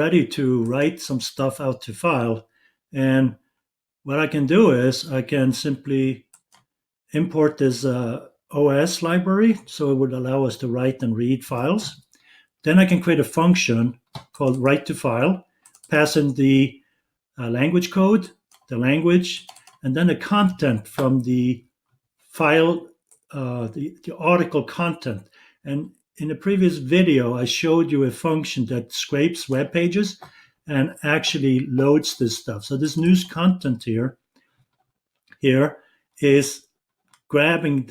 ready to write some stuff out to file. And what I can do is I can simply import this OS library, so it would allow us to write and read files. Then I can create a function called write to file, pass in the language code, the language, and then the content from the file, the article content. And in the previous video, I showed you a function that scrapes web pages and actually loads this stuff. So this news content here is grabbing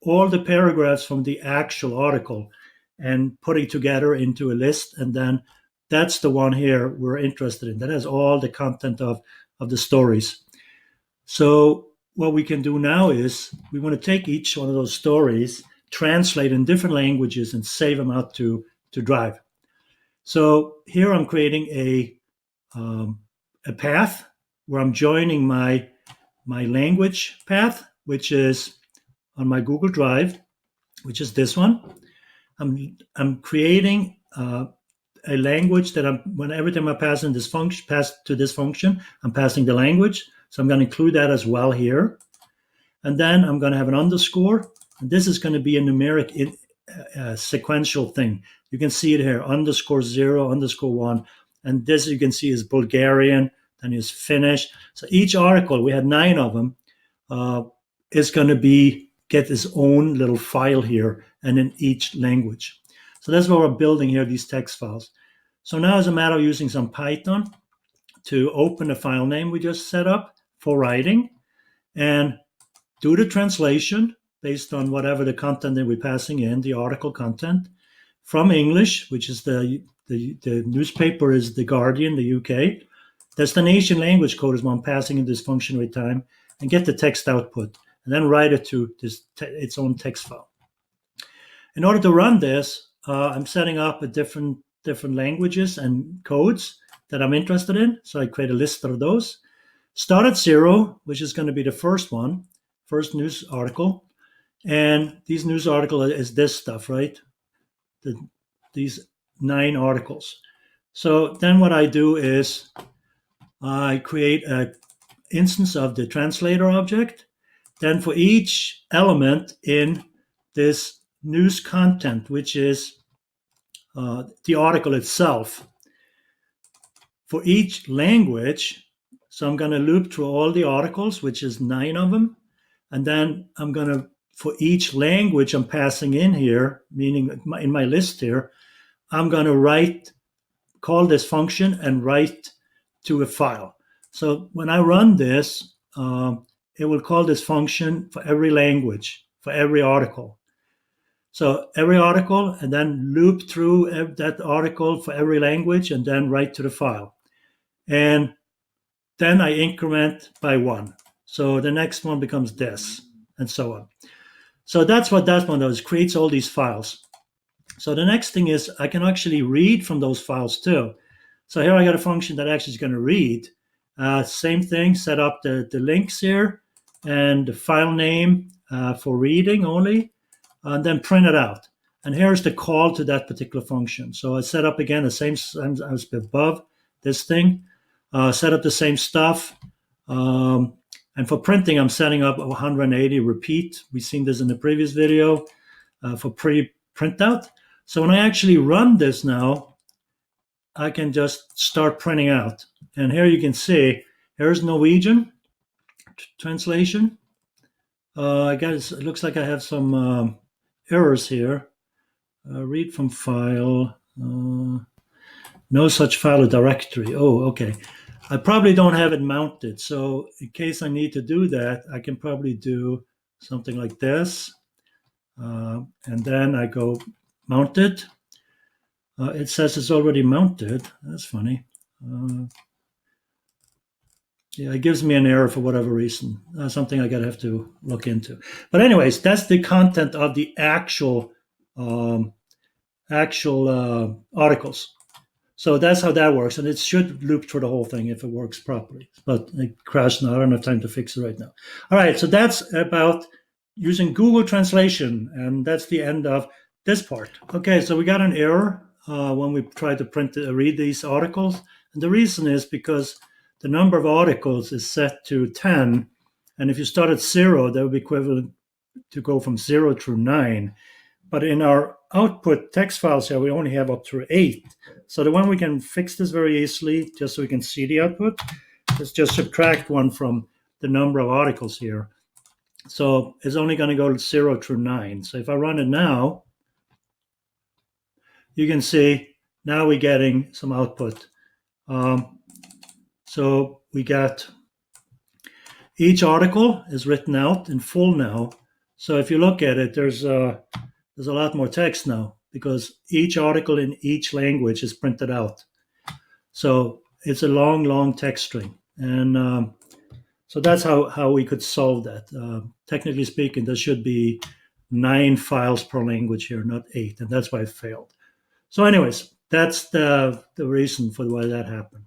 all the paragraphs from the actual article and putting together into a list. And then that's the one here we're interested in. That has all the content of the stories. So what we can do now is we want to take each one of those stories, translate in different languages, and save them out to Drive. So here I'm creating a path where I'm joining my language path, which is on my Google Drive, which is this one. I'm creating a language that every time I pass to this function, I'm passing the language. So I'm going to include that as well here. And then I'm going to have an underscore. And this is going to be a numeric sequential thing. You can see it here, _0, _1. And this you can see is Bulgarian, then is Finnish. So each article, we had 9 of them, is going to get its own little file here and in each language. So that's what we're building here, these text files. So now it's a matter of using some Python to open the file name we just set up for writing and do the translation based on whatever the content that we're passing in, the article content, from English, which is the newspaper is The Guardian, the UK. Destination language code is what I'm passing in this function every time, and get the text output, and then write it to its own text file. In order to run this, I'm setting up a different languages and codes that I'm interested in. So I create a list of those. Start at 0, which is going to be the first news article. And these news article is this stuff, right? These 9 articles. So then what I do is I create an instance of the translator object. Then for each element in this news content, which is the article itself, for each language, so I'm going to loop through all the articles, which is 9 of them. And then I'm going to, for each language I'm passing in here, meaning in my list here, I'm going to call this function and write to a file. So when I run this, it will call this function for every language, for every article. So every article, and then loop through that article for every language, and then write to the file. And then I increment by 1. So the next one becomes this, and so on. So that's what that one does, creates all these files. So the next thing is I can actually read from those files too. So here I got a function that actually is going to read. Same thing, set up the links here and the file name for reading only, and then print it out. And here's the call to that particular function. So I set up again the same as above, this thing, set up the same stuff. And for printing, I'm setting up 180 repeat. We've seen this in the previous video for pre-printout. So when I actually run this now, I can just start printing out. And here you can see, here's Norwegian translation. I guess it looks like I have some errors here. Read from file. No such file or directory. Oh, okay. I probably don't have it mounted. So in case I need to do that, I can probably do something like this. And then I go mounted. It says it's already mounted. That's funny. Yeah, it gives me an error for whatever reason. Something I gotta have to look into. But anyways, that's the content of the actual articles. So that's how that works, and it should loop through the whole thing if it works properly. But it crashed now. I don't have time to fix it right now. All right, so that's about using Google Translation, and that's the end of this part. Okay, so we got an error. when we try to read these articles. And the reason is because the number of articles is set to 10. And if you start at 0, that would be equivalent to go from 0 through 9. But in our output text files here, we only have up through 8. So the one we can fix this very easily, just so we can see the output, is just subtract 1 from the number of articles here. So it's only going to go 0 through 9. So if I run it now, you can see now we're getting some output. So we got each article is written out in full now. So if you look at it, there's a lot more text now because each article in each language is printed out. So it's a long text string. And so that's how we could solve that. Technically speaking, there should be 9 files per language here, not 8. And that's why it failed. So anyways, that's the reason for why that happened.